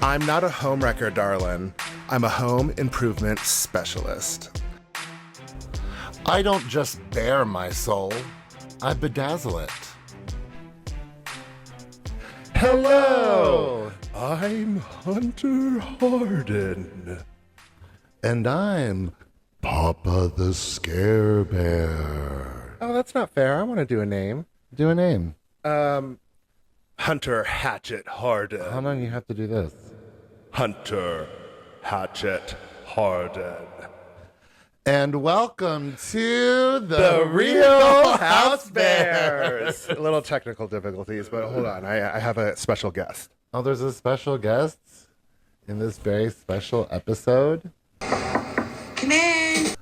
I'm not a homewrecker, darling. I'm a home improvement specialist. I don't just bare my soul, I bedazzle it. Hello! I'm Hunter Harden. And I'm Papa the Scare Bear. Oh, that's not fair. I want to do a name. Do a name. Hunter Hatchet Harden. Hold on, you have to do this. Hunter Hatchet Harden. And welcome to The Real Housebears. A little technical difficulties, but hold on. I have a special guest. Oh, there's a special guest in this very special episode. Come in.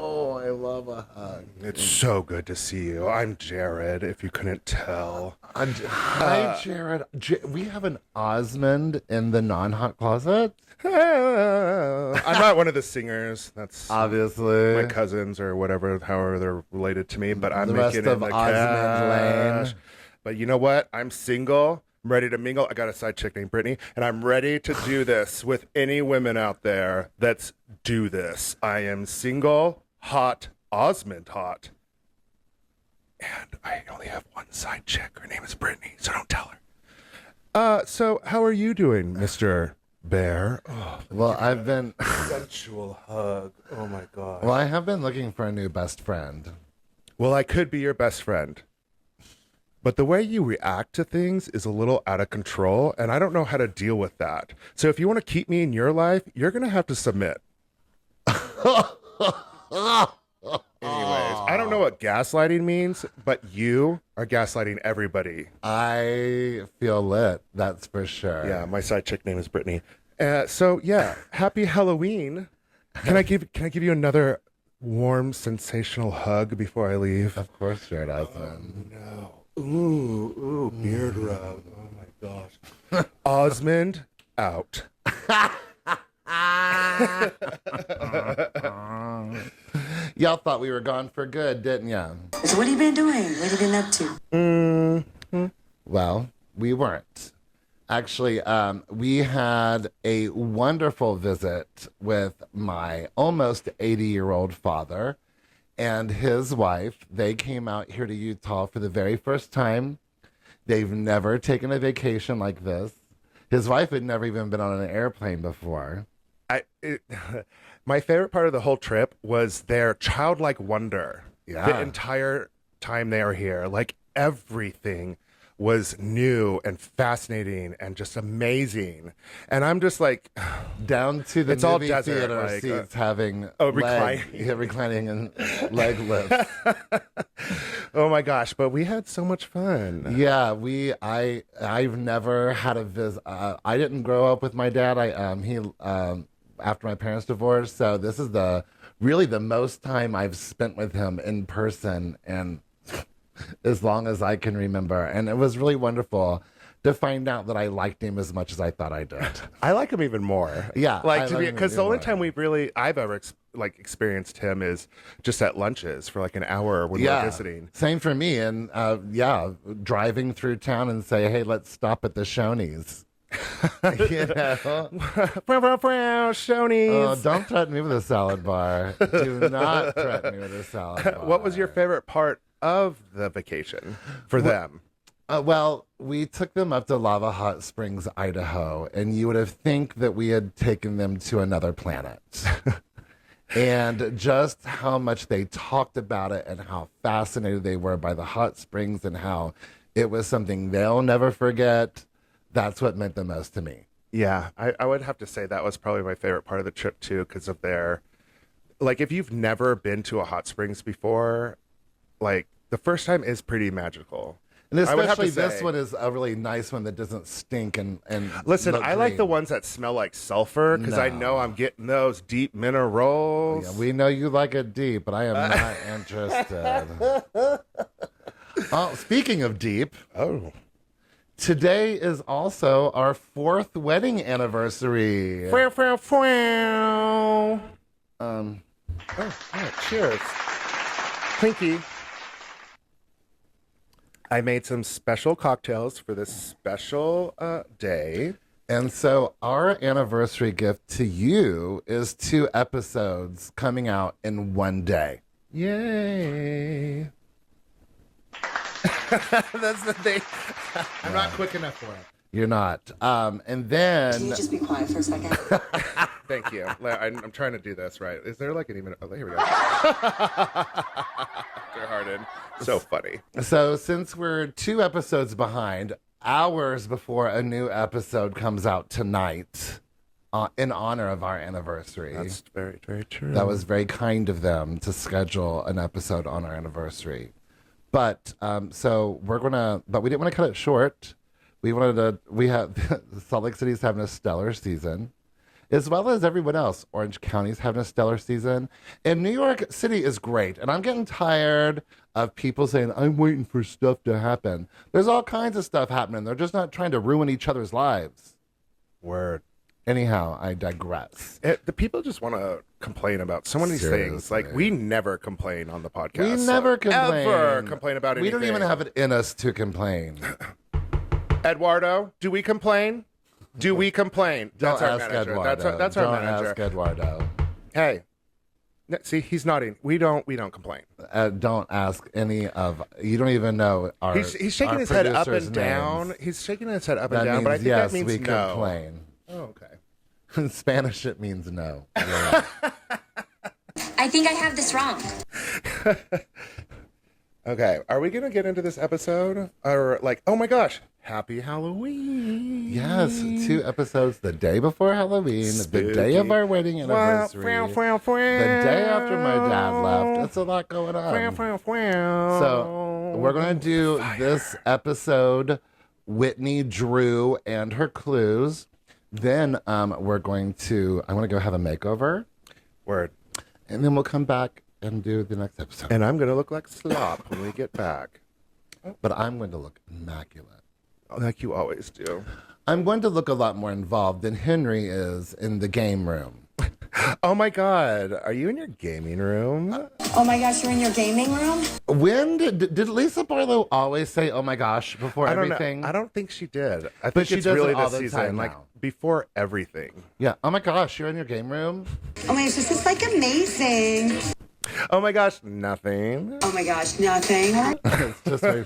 Oh, I love a hug. It's so good to see you. I'm Jared, if you couldn't tell. Hi, Jared. We have an Osmond in the non-hot closet. I'm not one of the singers. That's Obviously. my cousins or whatever, however they're related to me. But I'm The making rest it of in the Osmond cash. Lane. But you know what? I'm single. I'm ready to mingle. I got a side chick named Britney, and I'm ready to do this with any women out there. Let's do this. I am single, hot, Osmond hot. And I only have one side chick. Her name is Britney, so don't tell her. So how are you doing, Mr. Bear? Oh, Well, I've been... sensual hug. Oh my God. Well, I have been looking for a new best friend. Well, I could be your best friend. But the way you react to things is a little out of control, and I don't know how to deal with that. So if you want to keep me in your life, you're going to have to submit. Anyways, I don't know what gaslighting means, but you are gaslighting everybody. I feel lit, that's for sure. Yeah, my side chick name is Brittany. So yeah, happy Halloween. Can I give you another warm, sensational hug before I leave? Of course, Jared Osmond. No. Ooh, beard rub. Oh my gosh. Osmond out. Y'all thought we were gone for good, didn't ya? So what have you been doing? What have you been up to? Well, we weren't. Actually, we had a wonderful visit with my almost 80-year-old father and his wife. They came out here to Utah for the very first time. They've never taken a vacation like this. His wife had never even been on an airplane before. My favorite part of the whole trip was their childlike wonder. Yeah. The entire time they were here, like everything was new and fascinating and just amazing. And I'm just like, down to the it's all movie desert, theater like, seats having reclining and leg lifts. oh my gosh! But we had so much fun. Yeah, I've never had a visit. I didn't grow up with my dad. After my parents divorced, so this is really the most time I've spent with him in person, and as long as I can remember. And it was really wonderful to find out that I liked him as much as I thought I did. I like him even more. Yeah, because the only time I've ever experienced him is just at lunches for like an hour when we're visiting. Same for me. And driving through town and say, hey, let's stop at the Shoney's. You know? Shoney's. Oh, don't threaten me with a salad bar. Do not threaten me with a salad bar. What was your favorite part of the vacation for them? Well, we took them up to Lava Hot Springs, Idaho, and you would have think that we had taken them to another planet. And just how much they talked about it and how fascinated they were by the hot springs and how it was something they'll never forget. That's what meant the most to me. Yeah, I would have to say that was probably my favorite part of the trip too, because of their, like, if you've never been to a hot springs before, like, the first time is pretty magical. And especially this one is a really nice one that doesn't stink and listen, look I like the green. ones that smell like sulfur because I know I'm getting those deep minerals. Yeah, we know you like it deep, but I am not interested. Oh, speaking of deep, today is also our 4th wedding anniversary. Cheers. Clinky. I made some special cocktails for this special day. And so our anniversary gift to you is 2 episodes coming out in one day. Yay. That's the thing. I'm not quick enough for it. You're not. And then... Can you just be quiet for a second? Thank you. I'm trying to do this right. Is there like an even... Oh, here we go. They're hardened. So funny. So since we're 2 episodes behind, hours before a new episode comes out tonight, in honor of our anniversary. That's very, very true. That was very kind of them to schedule an episode on our anniversary. But so we're gonna, but we didn't want to cut it short. We have Salt Lake City's having a stellar season, as well as everyone else. Orange County's having a stellar season, and New York City is great. And I'm getting tired of people saying, I'm waiting for stuff to happen. There's all kinds of stuff happening. They're just not trying to ruin each other's lives. Word. Anyhow, I digress. The people just want to complain about so many things. Like, we never complain on the podcast. We never complain. Ever complain about anything. We don't even have it in us to complain. Eduardo, do we complain? Do we complain? That's Don't our ask manager. Eduardo. That's our Don't manager. ask Eduardo. Hey. See, he's nodding. We don't complain. Don't ask any of. You don't even know our. He's shaking our his head up producers' and down. names. He's shaking his head up That and down, means but I think yes, that means we no. complain. Oh, okay. In Spanish, it means no. I think I have this wrong. Okay, are we gonna get into this episode? Or like, oh my gosh, happy Halloween! Yes, 2 episodes the day before Halloween, Spooky. the day of our wedding anniversary, The the day after my dad left. That's a lot going on. So we're gonna do this episode, Whitney, Drew, and her clues. Then I'm going to go have a makeover. Word. And then we'll come back and do the next episode. And I'm gonna look like slop when we get back. But I'm going to look immaculate. Like you always do. I'm going to look a lot more involved than Henry is in the game room. Oh my God, are you in your gaming room? Oh my gosh, you're in your gaming room? When did Lisa Barlow always say, oh my gosh, before I don't everything? know. I don't think she did. I But think she it's does it really all this the season, time like now. before everything. Yeah, oh my gosh, you're in your game room? Oh my gosh, this is like amazing. Oh my gosh, nothing. Oh my gosh, nothing. It's just very...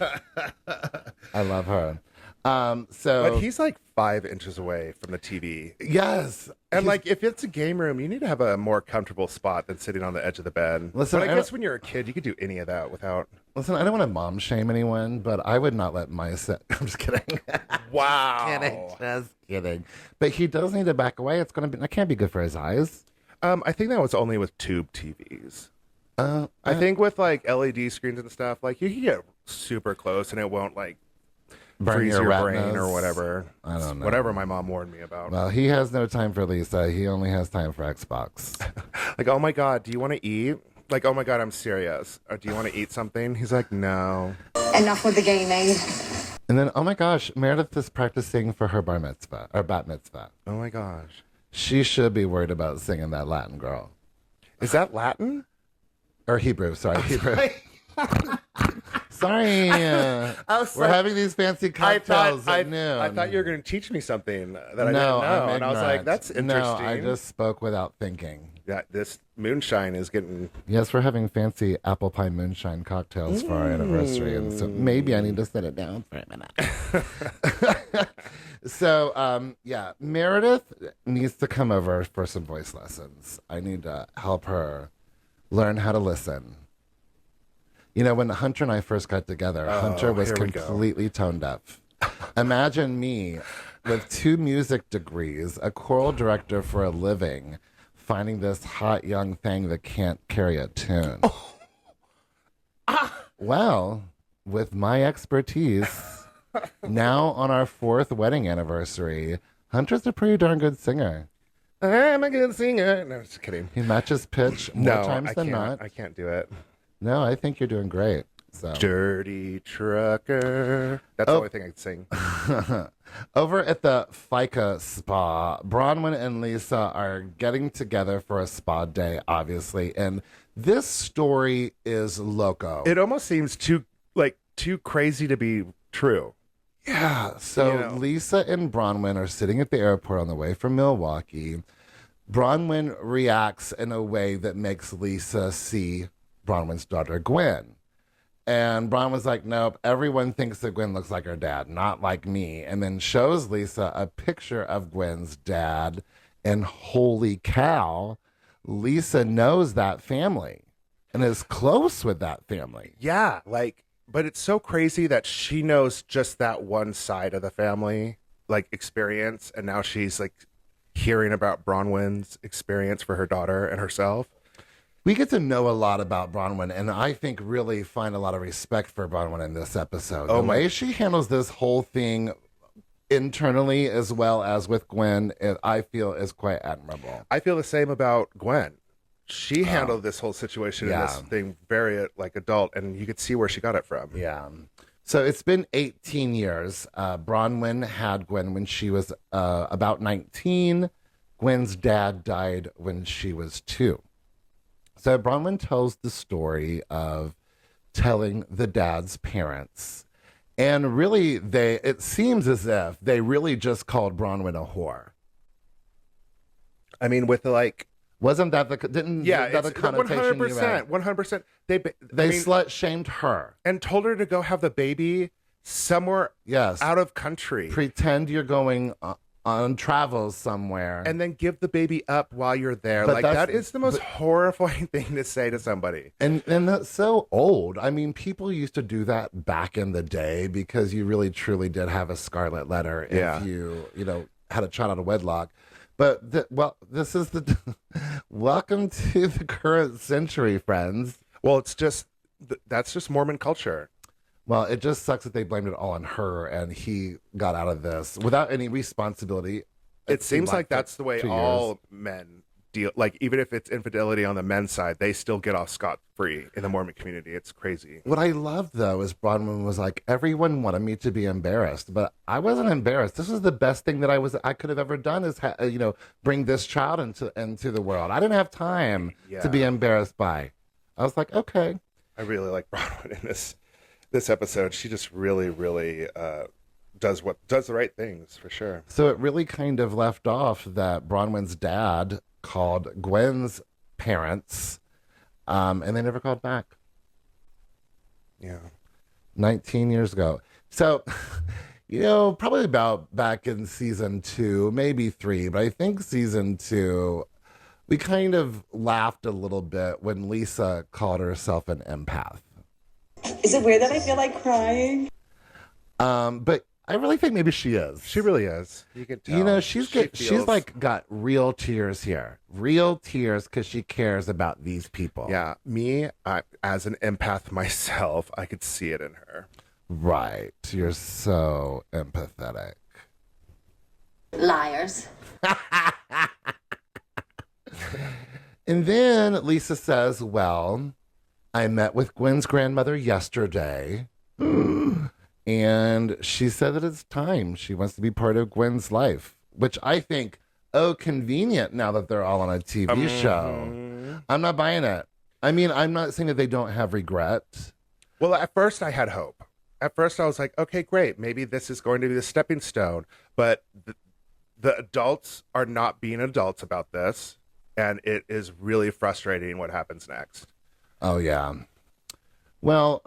I love her. So But he's like 5 inches away from the TV. yes. And like, if it's a game room, you need to have a more comfortable spot than sitting on the edge of the bed. Listen, but I I guess don't- when you're a kid, you could do any of that without. Listen, I don't want to mom shame anyone, but I would not let my son. I'm just kidding. Wow. Just kidding. But he does need to back away. It's gonna be. That can't be good for his eyes. I think that was only with tube TVs. I think with like LED screens and stuff, like you can get super close and it won't like Burn freeze your your brain retinas. or whatever. I don't know. Whatever my mom warned me about. Well, he has no time for Lisa. He only has time for Xbox. Like, oh my God, do you want to eat? Like, oh my God, I'm serious. Or do you want to eat something? He's like, no. Enough with the gaming. And then, oh my gosh, Meredith is practicing for her bar mitzvah or bat mitzvah. Oh my gosh. She should be worried about singing that Latin girl Is that Latin? or Hebrew. Sorry, Hebrew. Sorry, was we're like- having these fancy cocktails at noon. I thought you were going to teach me something that I didn't No, know. I'm And I was like, ignorant. that's interesting. No, I just spoke without thinking. Yeah, this moonshine is getting... Yes, we're having fancy apple pie moonshine cocktails for our anniversary, and so maybe I need to sit it down for a minute. So, yeah, Meredith needs to come over for some voice lessons. I need to help her learn how to listen. You know, when Hunter and I first got together, Hunter was here we go. completely tone deaf. Imagine me with 2 music degrees, a choral director for a living, finding this hot young thing that can't carry a tune. Well, with my expertise, now on our 4th wedding anniversary, Hunter's a pretty darn good singer. I'm a good singer. No, just kidding. He matches pitch more No, times I than can't. not. I can't do it. No, I think you're doing great. So. Dirty trucker. That's the only thing I can sing. Over at the FICA spa, Bronwyn and Lisa are getting together for a spa day, obviously. And this story is loco. It almost seems too, like, too crazy to be true. Yeah. So You know. Lisa and Bronwyn are sitting at the airport on the way from Milwaukee. Bronwyn reacts in a way that makes Lisa see Bronwyn's daughter, Gwen. And Bronwyn's like, nope, everyone thinks that Gwen looks like her dad, not like me. And then shows Lisa a picture of Gwen's dad. And holy cow, Lisa knows that family and is close with that family. Yeah, like, but it's so crazy that she knows just that one side of the family, like, experience, and now she's like hearing about Bronwyn's experience for her daughter and herself. We get to know a lot about Bronwyn, and I think really find a lot of respect for Bronwyn in this episode. The way she handles this whole thing internally as well as with Gwen, I feel is quite admirable. I feel the same about Gwen. She handled this whole situation and this thing very like adult, and you could see where she got it from. Yeah. So it's been 18 years. Bronwyn had Gwen when she was about 19. Gwen's dad died when she was 2. So Bronwyn tells the story of telling the dad's parents. And really, it seems as if they really just called Bronwyn a whore. I mean, with like... Wasn't that the connotation 100%, you had? 100%. They I mean, slut-shamed her. and told her to go have the baby somewhere Yes. out of country. Pretend you're going on travels somewhere. And then give the baby up while you're there. But Like, that is the most horrifying thing to say to somebody. And that's so old. I mean, people used to do that back in the day because you really truly did have a scarlet letter if you had a child out of wedlock. But this is the welcome to the current century, friends. Well, it's just that's just Mormon culture. Well, it just sucks that they blamed it all on her, and he got out of this without any responsibility. It seems like that's the way all men deal. Like, even if it's infidelity on the men's side, they still get off scot-free in the Mormon community. It's crazy. What I love, though, is Bronwyn was like, everyone wanted me to be embarrassed, but I wasn't embarrassed. This was the best thing that I could have ever done is, bring this child into the world. I didn't have time to be embarrassed by. I was like, okay. I really like Bronwyn in this episode. She just really, really does the right things, for sure. So it really kind of left off that Bronwyn's dad called Gwen's parents, and they never called back. Yeah. 19 years ago. So, probably about back in season 2, maybe 3, but I think season 2, we kind of laughed a little bit when Lisa called herself an empath. Is it weird that I feel like crying? But I really think maybe she is. She really is. You can tell. She's like got real tears here. Real tears because she cares about these people. Yeah. Me, as an empath myself, I could see it in her. Right. You're so empathetic. Liars. And then Lisa says, well, I met with Gwen's grandmother yesterday. And she said that it's time. She wants to be part of Gwen's life, which I think, convenient now that they're all on a TV show. I'm not buying it. I mean, I'm not saying that they don't have regret. Well, at first I had hope. At first I was like, okay, great. Maybe this is going to be the stepping stone. But the adults are not being adults about this. And it is really frustrating what happens next. Oh, yeah. Well,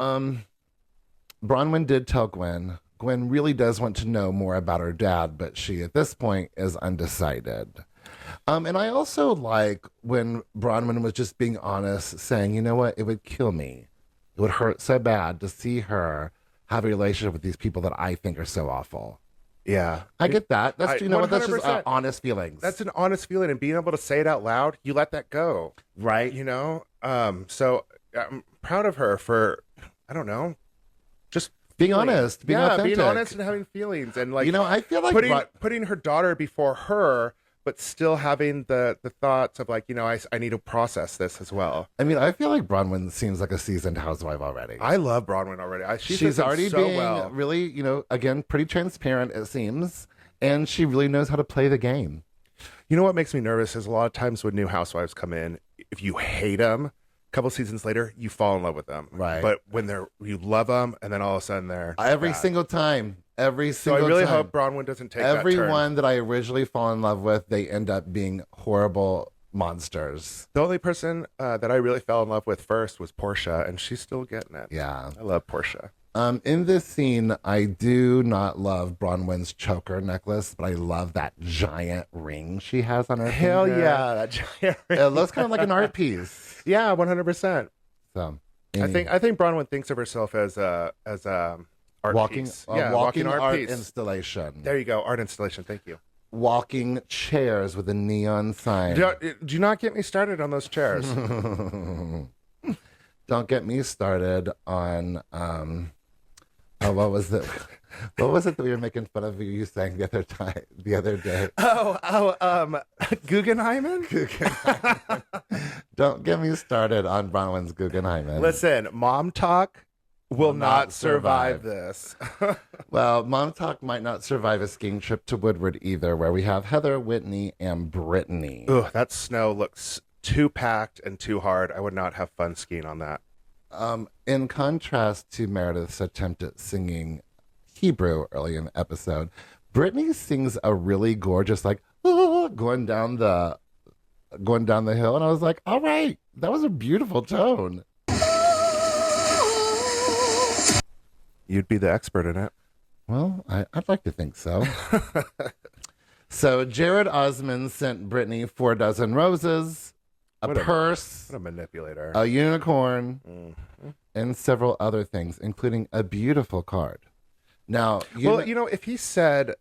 Bronwyn did tell Gwen. Gwen really does want to know more about her dad, but she, at this point, is undecided. And I also like when Bronwyn was just being honest, saying, you know what, it would kill me. It would hurt so bad to see her have a relationship with these people that I think are so awful. Yeah. I get that. That's, that's just 100%. Honest feelings. That's an honest feeling, and being able to say it out loud, you let that go. Right. So I'm proud of her for, I don't know, just being honest, being authentic. being honest and having feelings, and like, I feel like putting her daughter before her, but still having the thoughts of like, I need to process this as well. I mean, I feel like Bronwyn seems like a seasoned housewife already. I love Bronwyn already. She's already so being well. really, again, pretty transparent, it seems, and she really knows how to play the game. You know what makes me nervous is a lot of times when new housewives come in, if you hate them, couple seasons later, you fall in love with them. Right. But when you love them, and then all of a sudden they're Every bad. single time. Every So single I really time. hope Bronwyn doesn't take that turn. Everyone that I originally fall in love with, they end up being horrible monsters. The only person that I really fell in love with first was Portia, and she's still getting it. Yeah. I love Portia. In this scene, I do not love Bronwyn's choker necklace, but I love that giant ring she has on her Hell finger. yeah, that giant ring. It looks kind of like an art piece. Yeah, 100%. So I think Bronwyn thinks of herself as a art walking, piece. walking art piece. installation. There you go, art installation. Thank you. Walking chairs with a neon sign. Do not get me started on those chairs. Don't get me started on what was it? What was it that we were making fun of you saying the other day? Guggenheimen? Don't get me started on Bronwyn's Guggenheimen. Listen, mom talk will not survive this. Well, Mom Talk might not survive a skiing trip to Woodward either, where we have Heather, Whitney, and Britani. Ugh, that snow looks too packed and too hard. I would not have fun skiing on that. In contrast to Meredith's attempt at singing Hebrew early in the episode, Britney sings a really gorgeous, like, going down the hill, and I was like, all right, that was a beautiful tone. You'd be the expert in it. Well, I'd like to think so. So Jared Osmond sent Britney 4 dozen roses, a purse, What a manipulator. a unicorn, and several other things, including a beautiful card. Now, if he said,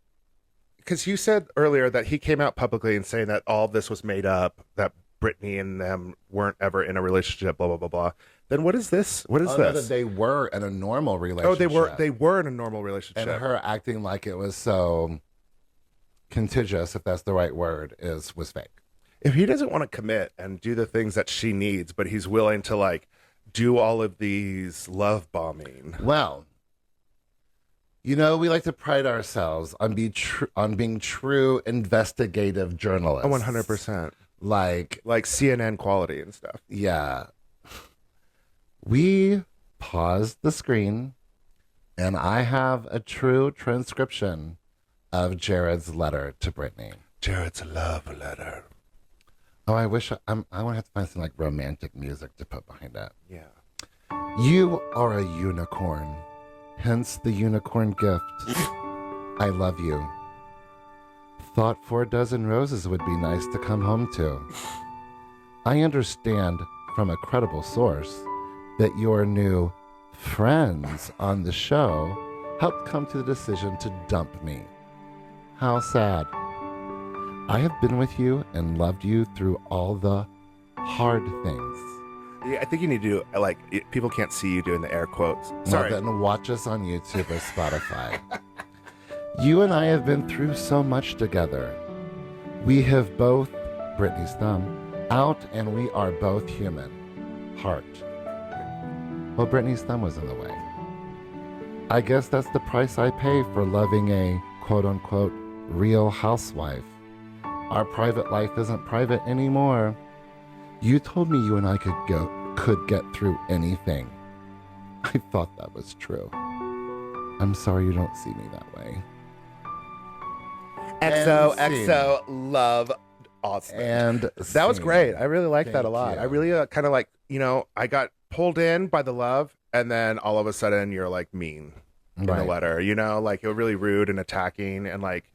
because you said earlier that he came out publicly and saying that all this was made up, that Britney and them weren't ever in a relationship, blah, blah, blah, blah. Then what is this? What is that this? they were in a normal relationship. Oh, they were in a normal relationship. And her acting like it was so contiguous, if that's the right word, was fake. If he doesn't want to commit and do the things that she needs, but he's willing to like do all of these love bombing. Well, we like to pride ourselves on being true investigative journalists. Oh, 100%. Like CNN quality and stuff. Yeah. We paused the screen, and I have a true transcription of Jared's letter to Britney. Jared's love letter. Oh, I wish I want to have to find some like romantic music to put behind it. Yeah. You are a unicorn, hence the unicorn gift. I love you. Thought 4 dozen roses would be nice to come home to. I understand from a credible source that your new friends on the show helped come to the decision to dump me. How sad. I have been with you and loved you through all the hard things. Yeah, I think you need to do, like, people can't see you doing the air quotes. Sorry. Well, then watch us on YouTube or Spotify. You and I have been through so much together. We have both, Britney's thumb, out, and we are both human. Heart. Well, Britney's thumb was in the way. I guess that's the price I pay for loving a quote-unquote real housewife. Our private life isn't private anymore. You told me you and I could get through anything. I thought that was true. I'm sorry you don't see me that way. XO, love Austin. And that was scene. great. I really liked that a Thank lot. you. I really kind of like, I got pulled in by the love, and then all of a sudden you're like mean in the Right. letter, like you're really rude and attacking and like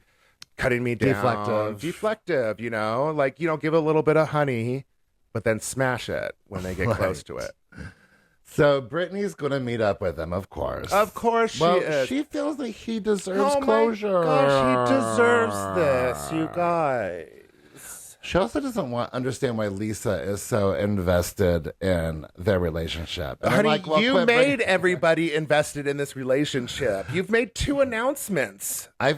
cutting me down. Deflective, like, give a little bit of honey, but then smash it when they get close to it. So Brittany's going to meet up with him, of course. Of course she well, is. she feels like he deserves Oh closure. my gosh, he deserves this, you guys. She also doesn't understand why Lisa is so invested in their relationship. And I'm Honey, like, well, you quit made everybody invested in this relationship. You've made 2 announcements. I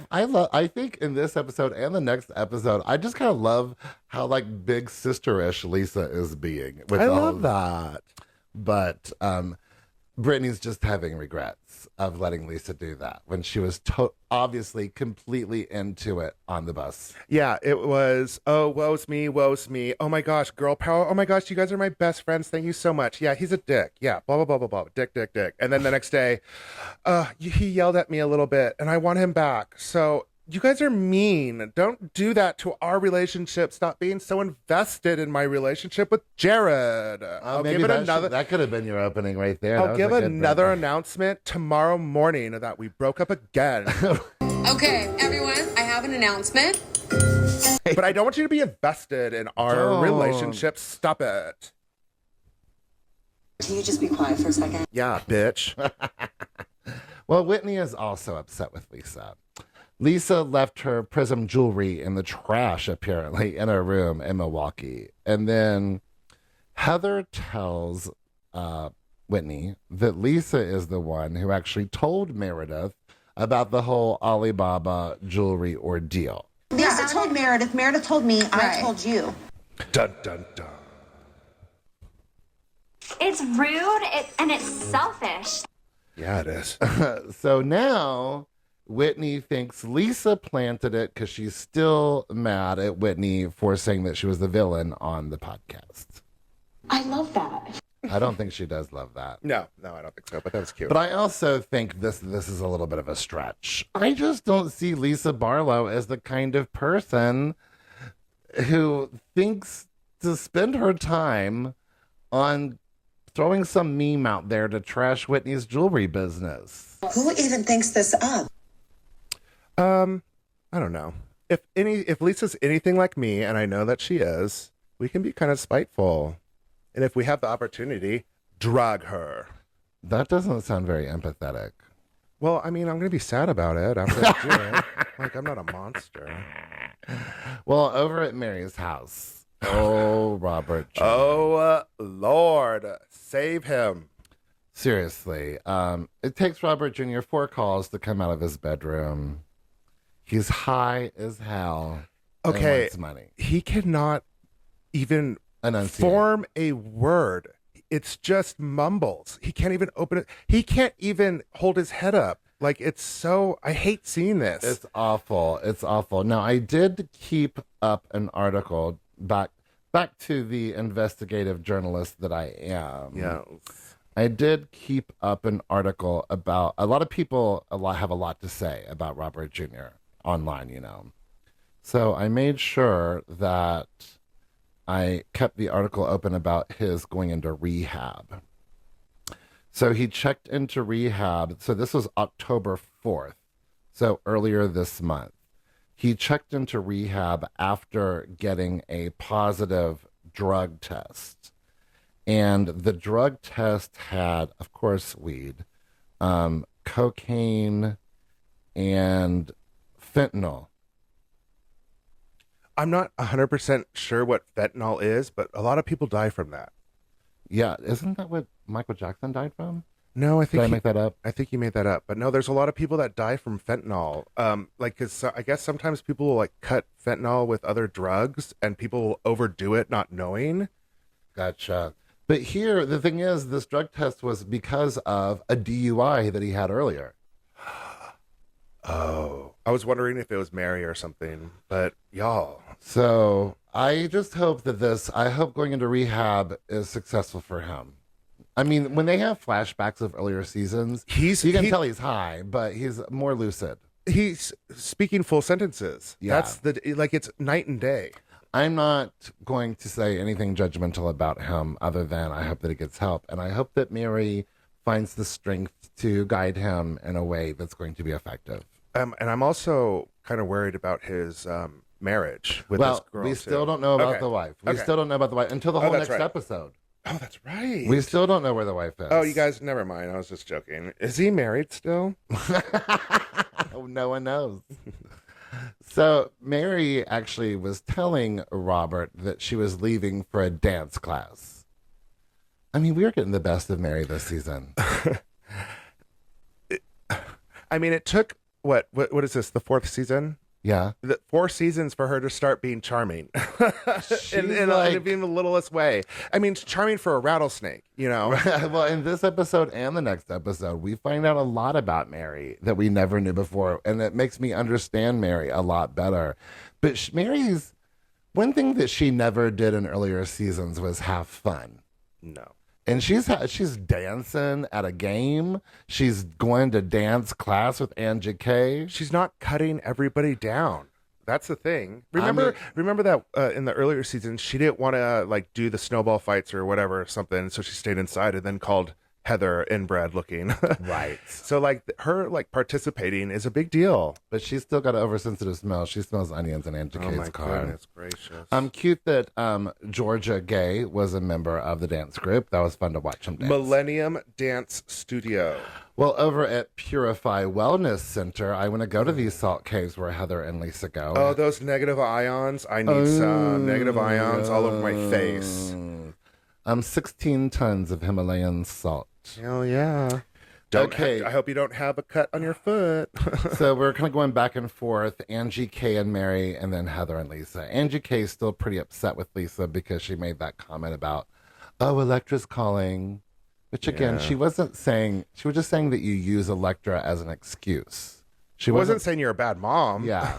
think in this episode and the next episode, I just kind of love how like big sister-ish Lisa is being. With I all love of that. But Brittany's just having regrets of letting Lisa do that when she was obviously completely into it on the bus. Yeah, it was, oh, woe's me, woe's me. Oh my gosh, girl power. Oh my gosh, you guys are my best friends. Thank you so much. Yeah, he's a dick. Yeah, blah, blah, blah, blah, blah. Dick, dick, dick. And then the next day, he yelled at me a little bit and I want him back. So you guys are mean. Don't do that to our relationship. Stop being so invested in my relationship with Jared. I'll give it another. That could have been your opening right there. I'll give another announcement tomorrow morning that we broke up again. Okay, everyone, I have an announcement. But I don't want you to be invested in our relationship. Stop it. Can you just be quiet for a second? Yeah, bitch. Well, Whitney is also upset with Lisa. Lisa left her Prism jewelry in the trash, apparently, in her room in Milwaukee. And then Heather tells Whitney that Lisa is the one who actually told Meredith about the whole Alibaba jewelry ordeal. Lisa told Meredith. Meredith told me. I told you. Dun, dun, dun. It's rude and it's selfish. Yeah, it is. So now Whitney thinks Lisa planted it because she's still mad at Whitney for saying that she was the villain on the podcast. I love that. I don't think she does love that. No, I don't think so, but that was cute. But I also think this is a little bit of a stretch. I just don't see Lisa Barlow as the kind of person who thinks to spend her time on throwing some meme out there to trash Whitney's jewelry business. Who even thinks this up? I don't know. If Lisa's anything like me, and I know that she is, we can be kind of spiteful. And if we have the opportunity, drag her. That doesn't sound very empathetic. Well, I mean, I'm going to be sad about it after I do it. Like, I'm not a monster. Well, over at Mary's house. Oh, Robert. Jr. Oh, Lord. Save him. Seriously. It takes Robert Jr. 4 calls to come out of his bedroom. He's high as hell. Okay. And wants money. He cannot even Enunciate. form a word. It's just mumbles. He can't even open it. He can't even hold his head up. Like, it's so, I hate seeing this. It's awful. It's awful. Now, I did keep up an article back to the investigative journalist that I am. Yes. I did keep up an article about, a lot of people have a lot to say about Robert Jr. online, you know. So I made sure that I kept the article open about his going into rehab. So he checked into rehab. So this was October 4th. So earlier this month. He checked into rehab after getting a positive drug test. And the drug test had, of course, weed, cocaine, and fentanyl. I'm not 100% sure what fentanyl is, but a lot of people die from that. Yeah, isn't that what Michael Jackson died from? No, I think Did I make that up? I think you made that up. But no, there's a lot of people that die from fentanyl. Like, cause I guess sometimes people will like cut fentanyl with other drugs, and people will overdo it not knowing. Gotcha. But here, the thing is, this drug test was because of a DUI that he had earlier. Oh, I was wondering if it was Mary or something, but y'all. So I just hope that I hope going into rehab is successful for him. I mean, when they have flashbacks of earlier seasons, you can tell he's high, but he's more lucid. He's speaking full sentences. Yeah. That's it's night and day. I'm not going to say anything judgmental about him other than I hope that he gets help. And I hope that Mary finds the strength to guide him in a way that's going to be effective. And I'm also kind of worried about his marriage with this girl. We still don't know about Okay. the wife. We Okay. still don't know about the wife until the whole that's next right. episode. Oh, that's right. We still don't know where the wife is. Oh, you guys, never mind. I was just joking. Is he married still? No one knows. So Mary actually was telling Robert that she was leaving for a dance class. I mean, we are getting the best of Mary this season. I mean, it took what is this? The 4th season? Yeah. 4 seasons for her to start being charming in like- even the littlest way. I mean, charming for a rattlesnake, you know? Well, in this episode and the next episode, we find out a lot about Mary that we never knew before, and it makes me understand Mary a lot better. But Mary's one thing that she never did in earlier seasons was have fun. No. And she's dancing at a game. She's going to dance class with Angie K. She's not cutting everybody down. That's the thing. Remember that in the earlier seasons, she didn't want to like do the snowball fights or whatever, something. So she stayed inside and then called Heather inbred looking. Right. So like her like participating is a big deal. But she's still got an oversensitive smell. She smells onions in Angie K's car. Goodness gracious. Cute that Georgia Gay was a member of the dance group. That was fun to watch him dance. Millennium Dance Studio. Well, over at Purify Wellness Center, I want to go to these salt caves where Heather and Lisa go. Oh, those negative ions. I need some negative ions all over my face. 16 tons of Himalayan salt. Hell yeah. I hope you don't have a cut on your foot. So we're kind of going back and forth, Angie K and Mary, and then Heather and Lisa. Angie K is still pretty upset with Lisa because she made that comment about, oh, Electra's calling. Which again, she wasn't saying, she was just saying that you use Electra as an excuse. She wasn't saying you're a bad mom. Yeah.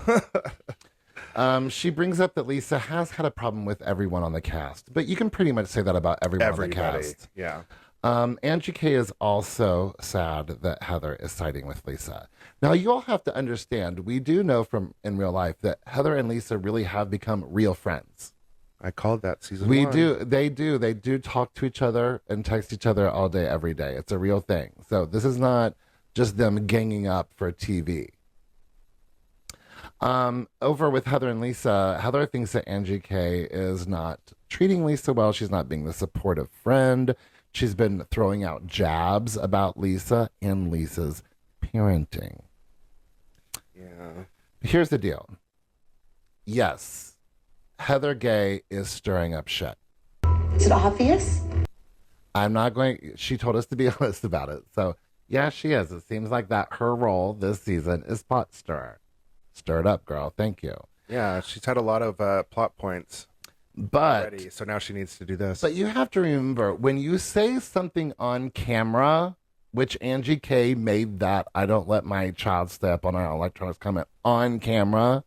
She brings up that Lisa has had a problem with everyone on the cast, but you can pretty much say that about everyone on the cast. Yeah. Angie K is also sad that Heather is siding with Lisa. Now, you all have to understand, we do know from in real life that Heather and Lisa really have become real friends. I called that season We 1. do. They do talk to each other and text each other all day, every day. It's a real thing. So this is not just them ganging up for TV. Over with Heather and Lisa, Heather thinks that Angie K is not treating Lisa well. She's not being the supportive friend. She's been throwing out jabs about Lisa and Lisa's parenting. Yeah. Here's the deal. Yes, Heather Gay is stirring up shit. Is it obvious? She told us to be honest about it. So, yeah, she is. It seems like that her role this season is pot stirrer. Stir it up, girl. Thank you. Yeah, she's had a lot of plot points But already, so now she needs to do this. But you have to remember, when you say something on camera, which Angie K made that I don't let my child stay up on our electronics comment on camera.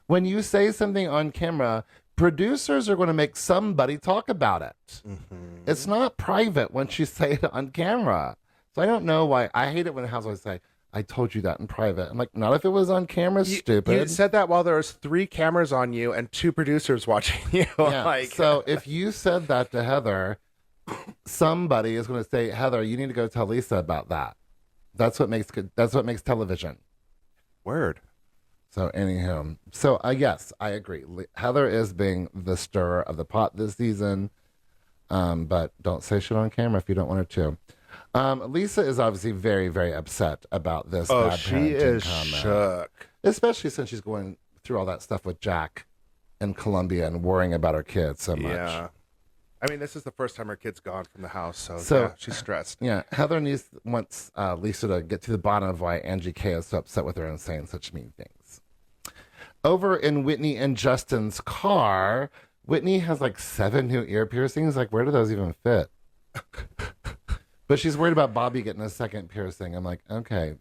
When you say something on camera, producers are going to make somebody talk about it. Mm-hmm. It's not private once you say it on camera. So I don't know why. I hate it when housewives say, I told you that in private. I'm like, not if it was on camera, stupid. You said that while there was 3 cameras on you and 2 producers watching you. Yeah. So if you said that to Heather, somebody is going to say, Heather, you need to go tell Lisa about that. That's what makes television. Word. So anywho, yes, I agree. Heather is being the stirrer of the pot this season, but don't say shit on camera if you don't want her to. Lisa is obviously very, very upset about this. Oh, bad she parenting is comment. shook. Especially since she's going through all that stuff with Jack in Colombia and worrying about her kids so much. Yeah. I mean, this is the first time her kid's gone from the house, so yeah, she's stressed. Yeah, Heather wants Lisa to get to the bottom of why Angie K is so upset with her and saying such mean things. Over in Whitney and Justin's car, Whitney has like 7 new ear piercings. Like, where do those even fit? But she's worried about Bobby getting a second piercing. I'm like, okay.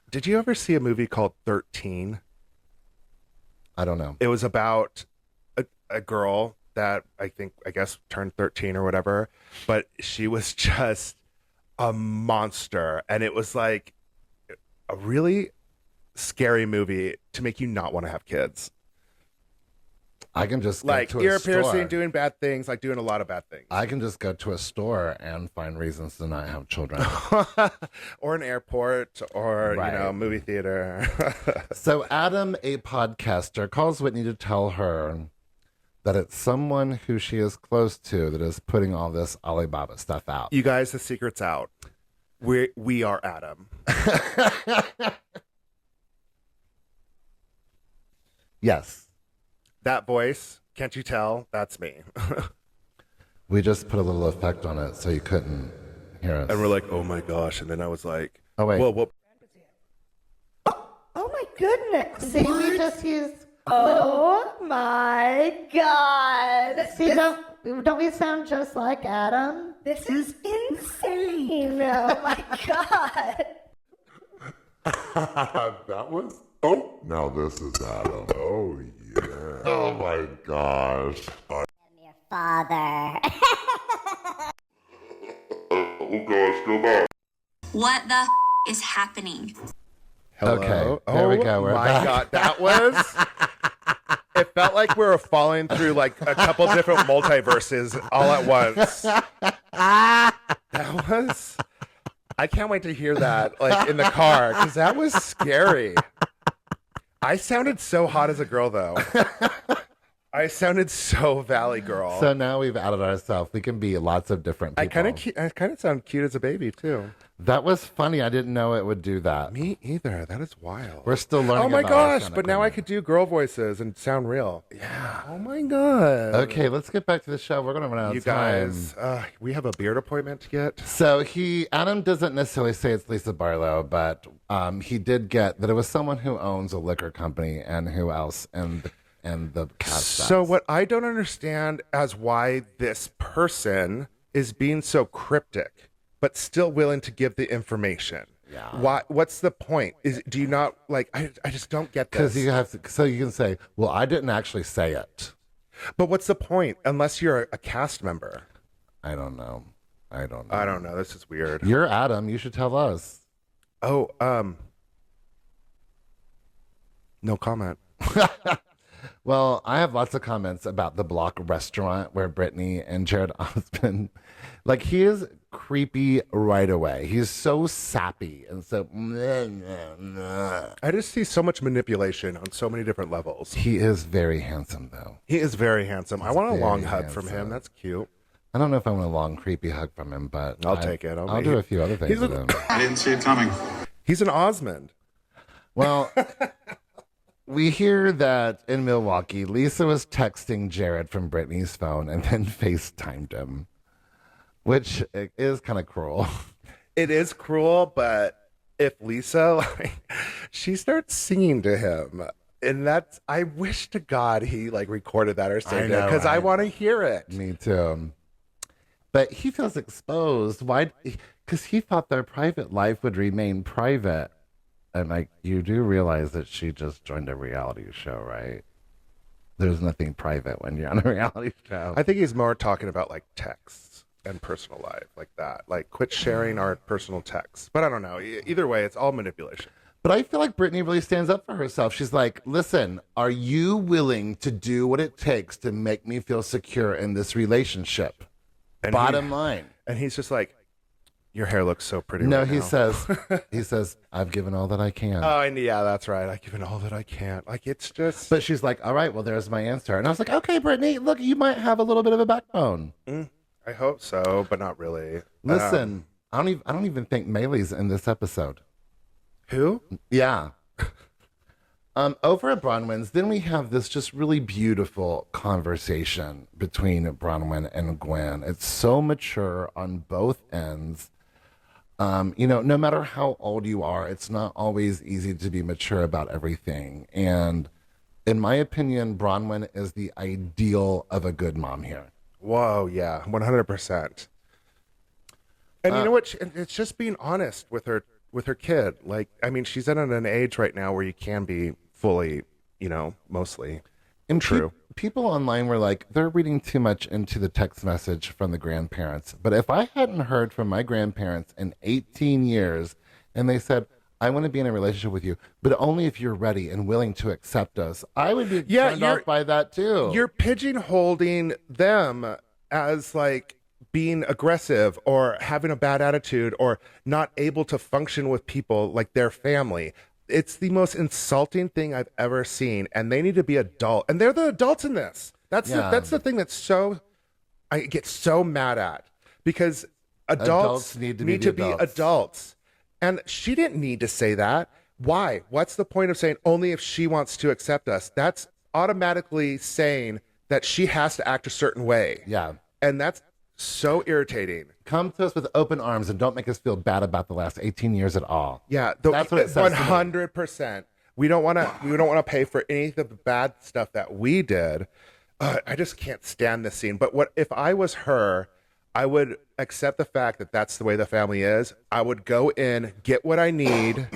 Did you ever see a movie called 13? I don't know. It was about a girl that I guess turned 13 or whatever, but she was just a monster. And it was like a really scary movie to make you not want to have kids. I can just go like to a ear store. piercing, doing bad things, like doing a lot of bad things. I can just go to a store and find reasons to not have children. Or an airport, or Right. movie theater. So Adam, a podcaster, calls Whitney to tell her that it's someone who she is close to that is putting all this Alibaba stuff out. You guys, the secret's out. We are Adam. Yes. That voice, can't you tell? That's me. We just put a little effect on it so you couldn't hear us. And we're like, oh my gosh. And then I was like, Oh, wait. Well, Oh my goodness. See, we just used... Oh, my God. See, don't we sound just like Adam? This is insane. Oh, my God. That was... Oh, now this is Adam. Oh, yeah. Oh, my gosh. I'm your father. Oh, gosh, go back. What the is happening? Hello? Okay, there we go. We're my back. God, that was... It felt like we were falling through like a couple different multiverses all at once. That was... I can't wait to hear that like in the car because that was scary. I sounded so hot as a girl though. I sounded so Valley girl. So now we've outed ourselves. We can be lots of different people. I kind of sound cute as a baby too. That was funny. I didn't know it would do that. Me either. That is wild. We're still learning. Oh my about gosh! our But now I could do girl voices and sound real. Yeah. Oh my god. Okay, let's get back to the show. We're gonna run out of time. You guys, we have a beard appointment to get. So Adam doesn't necessarily say it's Lisa Barlow, but he did get that it was someone who owns a liquor company and who else and the cast. So what I don't understand as why this person is being so cryptic, but still willing to give the information. Yeah. Why? What's the point? Do you not like? I just don't get this. Because you have to. So you can say, "Well, I didn't actually say it." But what's the point? Unless you're a cast member. I don't know. I don't know. This is weird. You're Adam. You should tell us. Oh, no comment. Well, I have lots of comments about the Block restaurant where Brittany and Jared Osmond, like he is creepy right away. He's so sappy and so. I just see so much manipulation on so many different levels. He is very handsome, though. He is very handsome. I want a long hug handsome. from him. That's cute. I don't know if I want a long, creepy hug from him, but I'll take it. I'll do a few other things with him. I didn't see it coming. He's an Osmond. Well, we hear that in Milwaukee, Lisa was texting Jared from Brittany's phone and then FaceTimed him, which is kind of cruel. It is cruel, but if Lisa, she starts singing to him, and that's, I wish to God he recorded that or saved it because I want to hear it. Me too. But he feels exposed. Why? Because he thought their private life would remain private. And you do realize that she just joined a reality show, right? There's nothing private when you're on a reality show. I think he's more talking about texts and personal life like that. Quit sharing our personal texts. But I don't know. Either way, it's all manipulation. But I feel like Brittany really stands up for herself. She's like, listen, are you willing to do what it takes to make me feel secure in this relationship? And Bottom line. And he's just like, your hair looks so pretty No, right he now. he says, I've given all that I can. Oh, and yeah, that's right. I've given all that I can. It's just... But she's like, all right, well, there's my answer. And I was like, okay, Brittany, look, you might have a little bit of a backbone. I hope so, but not really. Listen, I don't even think Maylee's in this episode. Who? Yeah. Over at Bronwyn's, then we have this just really beautiful conversation between Bronwyn and Gwen. It's so mature on both ends. No matter how old you are, it's not always easy to be mature about everything. And in my opinion, Bronwyn is the ideal of a good mom here. Whoa, yeah, 100%. And you know what? It's just being honest with her kid. She's at an age right now where you can be fully, mostly true. People online were like, they're reading too much into the text message from the grandparents. But if I hadn't heard from my grandparents in 18 years and they said, I want to be in a relationship with you, but only if you're ready and willing to accept us, I would be turned off by that too. You're pigeonholing them as being aggressive or having a bad attitude or not able to function with people like their family. It's the most insulting thing I've ever seen, and they need to be adult. And they're the adults in this. That's the thing that's I get so mad at, because adults need to be adults. And she didn't need to say that. Why? What's the point of saying only if she wants to accept us? That's automatically saying that she has to act a certain way. Yeah. And that's so irritating. Come to us with open arms and don't make us feel bad about the last 18 years at all. Yeah, that's what it says. 100%. We don't want to pay for any of the bad stuff that we did. I just can't stand this scene. But what if I was her? I would accept the fact that that's the way the family is. I would go in, get what I need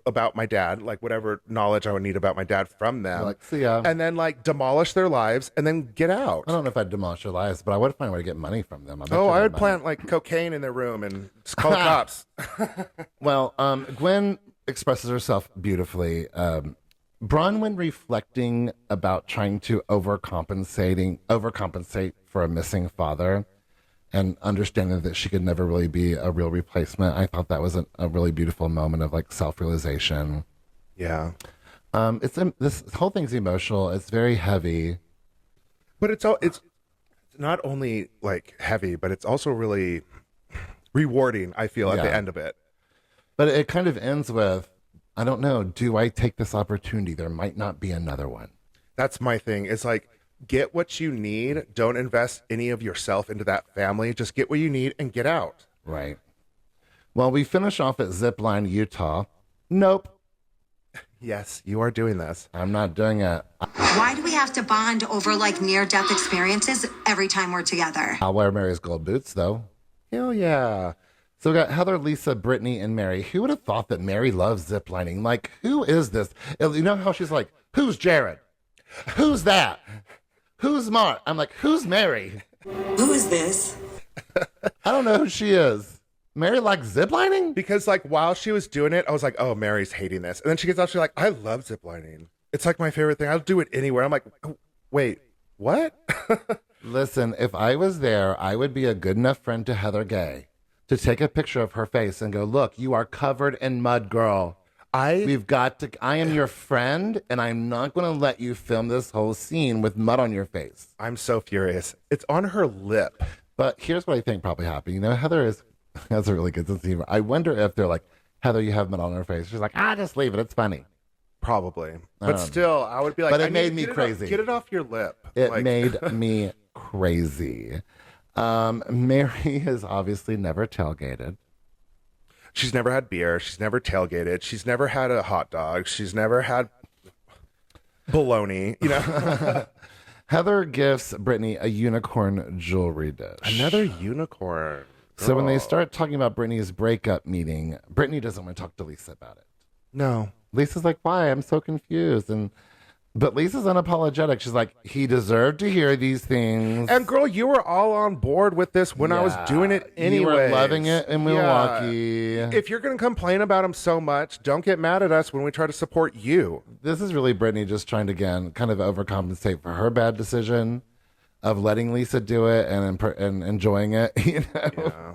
about my dad, like whatever knowledge I would need about my dad from them, Like, see ya. and then like demolish their lives and then get out. I don't know if I'd demolish their lives, but I would find a way to get money from them. I would plant like cocaine in their room and just call the cops. Well, Gwen expresses herself beautifully. Bronwyn reflecting about trying to overcompensate for a missing father and understanding that she could never really be a real replacement. I thought that was a really beautiful moment of like self-realization. Yeah. This whole thing's emotional. It's very heavy. But it's not only like heavy, but it's also really rewarding, I feel, at the end of it. But it kind of ends with, I don't know, do I take this opportunity? There might not be another one. That's my thing. It's like, get what you need. Don't invest any of yourself into that family. Just get what you need and get out. Right. Well, we finish off at Zipline, Utah. Nope. Yes, you are doing this. I'm not doing it. Why do we have to bond over like near-death experiences every time we're together? I'll wear Mary's gold boots, though. Hell yeah. So we got Heather, Lisa, Brittany, and Mary. Who would have thought that Mary loves ziplining? Like, who is this? You know how she's like, who's Jared? Who's that? Who's Mark? I'm like, who's Mary? Who is this? I don't know who she is. Mary likes ziplining? Because like while she was doing it, I was like, oh, Mary's hating this. And then she gets out, she's like, I love ziplining. It's like my favorite thing. I'll do it anywhere. I'm like, oh, wait, what? Listen, if I was there, I would be a good enough friend to Heather Gay to take a picture of her face and go, look, you are covered in mud, girl. I am your friend, and I'm not going to let you film this whole scene with mud on your face. I'm so furious. It's on her lip. But here's what I think probably happened. You know, Heather has a really good sense of humor. I wonder if they're like, Heather, you have mud on her face. She's like, just leave it. It's funny. Probably. But still, I would be like, but it made me crazy. Get it off your lip. It made me crazy. Mary has obviously never tailgated. She's never had beer. She's never tailgated. She's never had a hot dog. She's never had bologna, you know. Heather gifts Brittany a unicorn jewelry dish. Another unicorn. So when they start talking about Brittany's breakup meeting, Brittany doesn't want to talk to Lisa about it. No. Lisa's like, why? I'm so confused. But Lisa's unapologetic. She's like, he deserved to hear these things. And girl, you were all on board with this when I was doing it anyway. You were loving it in Milwaukee. If you're going to complain about him so much, don't get mad at us when we try to support you. This is really Brittany just trying to, again, kind of overcompensate for her bad decision of letting Lisa do it and enjoying it, you know?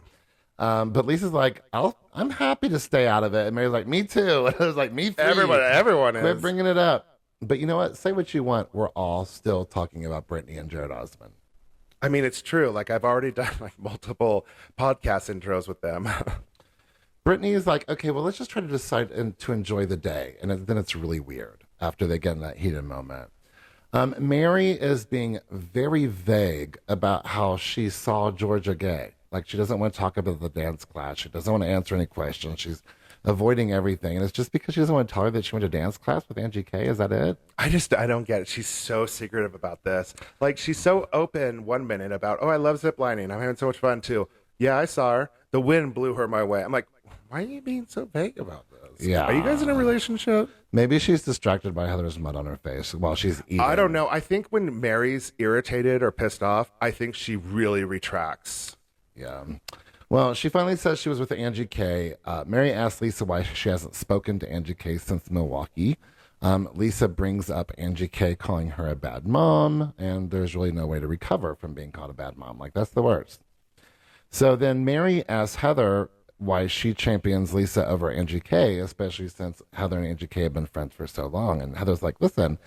Yeah. But Lisa's like, I'm happy to stay out of it. And Mary's like, me too. And I was like, me too. Everyone is. Quit bringing it up. But you know what? Say what you want. We're all still talking about Brittany and Jared Osmond. I mean, it's true. Like, I've already done like multiple podcast intros with them. Brittany is like, okay, well, let's just try to decide to enjoy the day. And then it's really weird after they get in that heated moment. Mary is being very vague about how she saw Georgia Gay. Like, she doesn't want to talk about the dance class. She doesn't want to answer any questions. She's avoiding everything. And it's just because she doesn't want to tell her that she went to dance class with Angie K. Is that it? I don't get it. She's so secretive about this. Like, she's so open one minute about, I love ziplining. I'm having so much fun too. Yeah, I saw her. The wind blew her my way. I'm like, why are you being so vague about this? Yeah. Are you guys in a relationship? Maybe she's distracted by Heather's mud on her face while she's eating. I don't know. I think when Mary's irritated or pissed off, I think she really retracts. Yeah. Well, she finally says she was with Angie K. Mary asks Lisa why she hasn't spoken to Angie K since Milwaukee. Lisa brings up Angie K calling her a bad mom, and there's really no way to recover from being called a bad mom. Like, that's the worst. So then Mary asks Heather why she champions Lisa over Angie K, especially since Heather and Angie K have been friends for so long. And Heather's like, listen,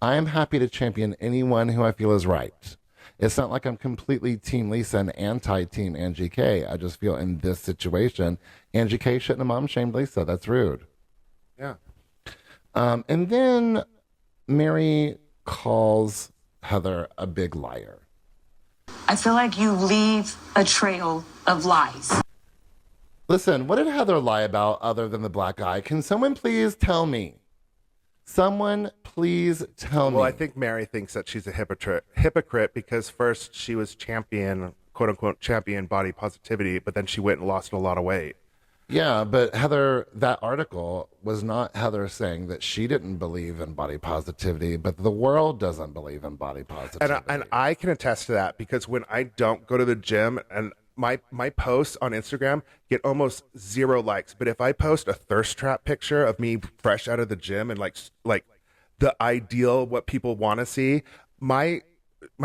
I'm happy to champion anyone who I feel is right. It's not like I'm completely Team Lisa and anti-Team Angie K. I just feel in this situation, Angie K shouldn't have mom-shamed Lisa. That's rude. Yeah. And then Mary calls Heather a big liar. I feel like you leave a trail of lies. Listen, what did Heather lie about other than the black eye? Can someone please tell me? Someone please tell me. Well, I think Mary thinks that she's a hypocrite because first she was quote unquote champion body positivity, but then she went and lost a lot of weight. Yeah, but Heather, that article was not Heather saying that she didn't believe in body positivity, but the world doesn't believe in body positivity. And I can attest to that because when I don't go to the gym and my posts on Instagram get almost 0 likes, but if I post a thirst trap picture of me fresh out of the gym and like the ideal what people want to see, my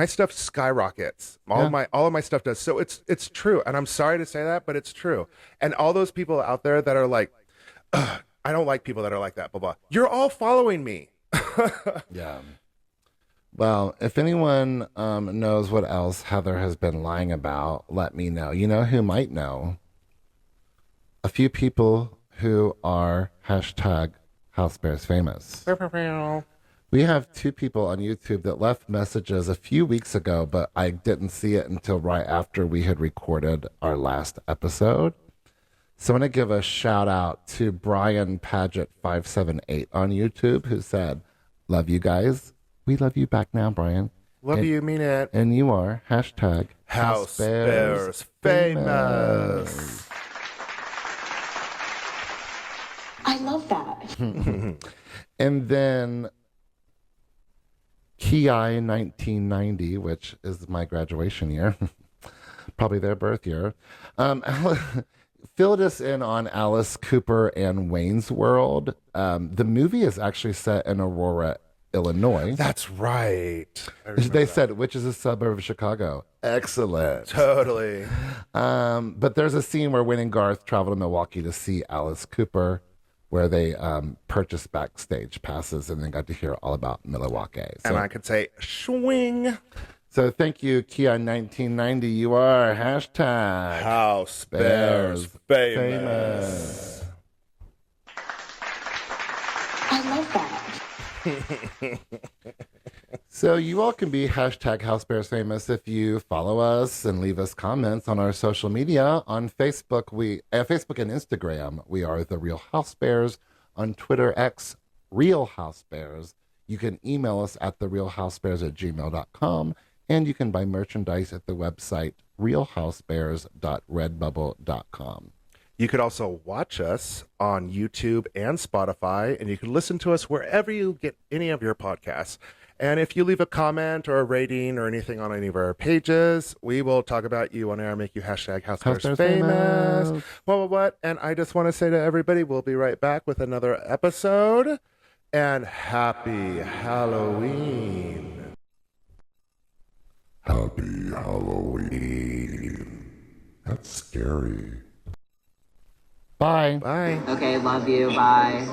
stuff skyrockets. All of my stuff does. So it's true, and I'm sorry to say that, but it's true. And all those people out there that are like, I don't like people that are like that, blah blah. You're all following me. Yeah. Well, if anyone knows what else Heather has been lying about, let me know. You know who might know? A few people who are #HousebearsFamous. We have 2 people on YouTube that left messages a few weeks ago, but I didn't see it until right after we had recorded our last episode. So I'm going to give a shout out to Brian Paget 578 on YouTube, who said, "Love you guys. We love you back now, Brian. Love you, mean it. And you are #HousebearsFamous. I love that. And then Ki 1990, which is my graduation year, probably their birth year, filled us in on Alice Cooper and Wayne's World. The movie is actually set in Aurora, Illinois. That's right. They said, which is a suburb of Chicago. Excellent. Totally. But there's a scene where Wayne and Garth travel to Milwaukee to see Alice Cooper, where they purchased backstage passes and then got to hear all about Milwaukee. So, and I could say, swing. So thank you, Keon 1990. You are #HousebearsFamous. I love that. So you all can be #HousebearsFamous if you follow us and leave us comments on our social media. On Facebook, Facebook and Instagram, we are The Real Housebears. On Twitter, X, Real Housebears. You can email us at therealhousebears@gmail.com, and you can buy merchandise at the website realhousebears.redbubble.com. You could also watch us on YouTube and Spotify, and you can listen to us wherever you get any of your podcasts. And if you leave a comment or a rating or anything on any of our pages, we will talk about you on air, make you #HousebearsFamous. What? And I just want to say to everybody, we'll be right back with another episode. And happy Halloween. Happy Halloween. That's scary. Bye. Bye. Okay, love you. Bye.